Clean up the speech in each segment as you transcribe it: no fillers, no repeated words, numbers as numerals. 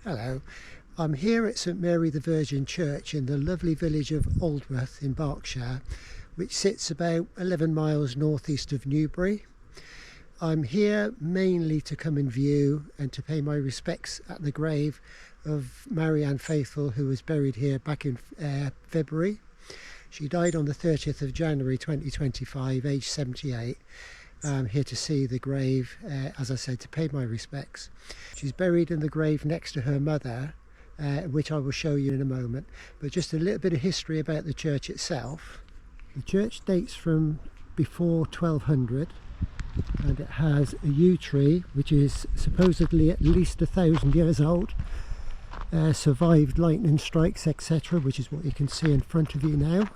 Hello, I'm here at St Mary the Virgin Church in the lovely village of Aldworth in Berkshire, which sits about 11 miles northeast of Newbury. I'm here mainly to come and view and to pay my respects at the grave of Marianne Faithfull, who was buried here back in February. She died on the 30th of January 2025, aged 78. I'm here to see the grave, as I said, to pay my respects. She's buried in the grave next to her mother, which I will show you in a moment. But just a little bit of history about the church itself. The church dates from before 1200, and it has a yew tree which is supposedly at least 1,000 years old, survived lightning strikes, etc., which is what you can see in front of you now.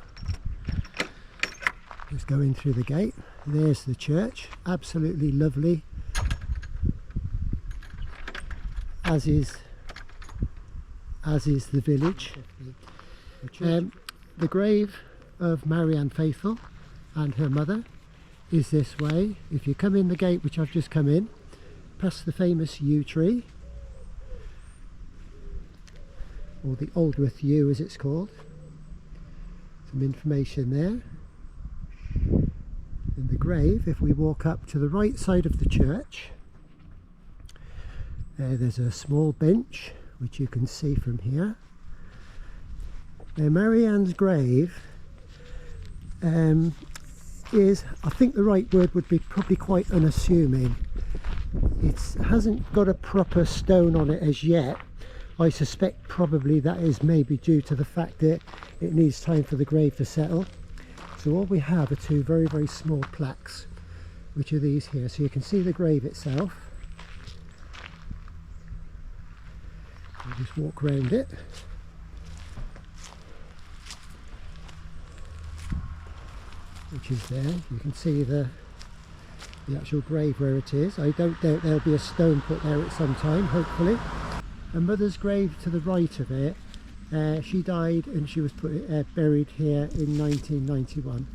Just going through the gate. There's the church, absolutely lovely, as is the village. The grave of Marianne Faithfull and her mother is this way. If you come in the gate, which I've just come in, past the famous yew tree, or the Aldworth yew as it's called. Some information there. In the grave, if we walk up to the right side of the church, there's a small bench which you can see from here. Now, Marianne's grave is, I think the right word would be probably quite unassuming. It hasn't got a proper stone on it as yet. I suspect probably that is maybe due to the fact that it needs time for the grave to settle. So all we have are two very, very small plaques, which are these here. So you can see the grave itself. I'll just walk around it. Which is there. You can see the actual grave where it is. I don't doubt there'll be a stone put there at some time, hopefully. A mother's grave to the right of it. She died and she was buried here in 1991.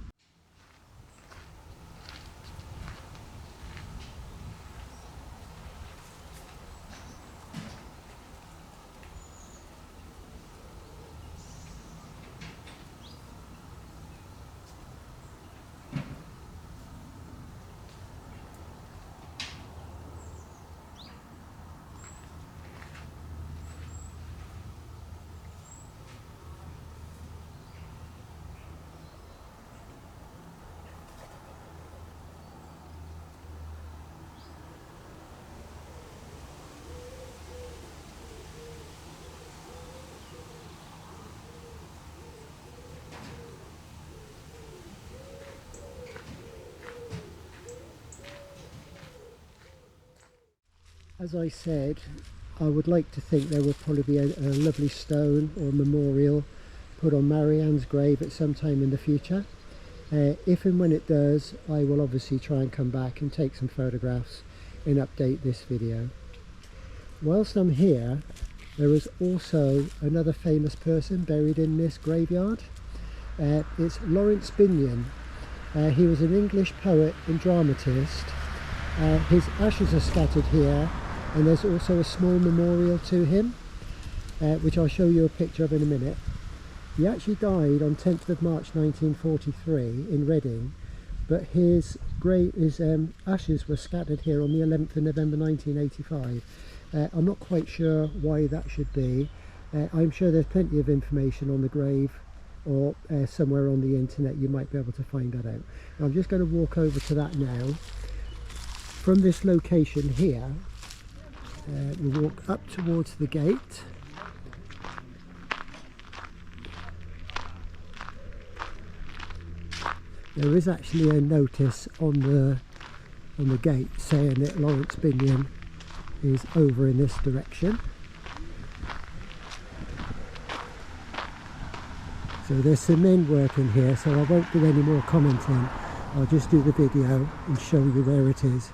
As I said, I would like to think there would probably be a lovely stone or memorial put on Marianne's grave at some time in the future. If and when it does, I will obviously try and come back and take some photographs and update this video. Whilst I'm here, there is also another famous person buried in this graveyard. It's Laurence Binyon. He was an English poet and dramatist. His ashes are scattered here, and there's also a small memorial to him, which I'll show you a picture of in a minute. He actually died on 10th of March 1943 in Reading, but his ashes were scattered here on the 11th of November 1985. I'm not quite sure why that should be. I'm sure there's plenty of information on the grave, or somewhere on the internet you might be able to find that out. I'm just going to walk over to that now. From this location here, we'll walk up towards the gate. There is actually a notice on the gate saying that Laurence Binyon is over in this direction. So there's some men working here, so I won't do any more commenting. I'll just do the video and show you where it is.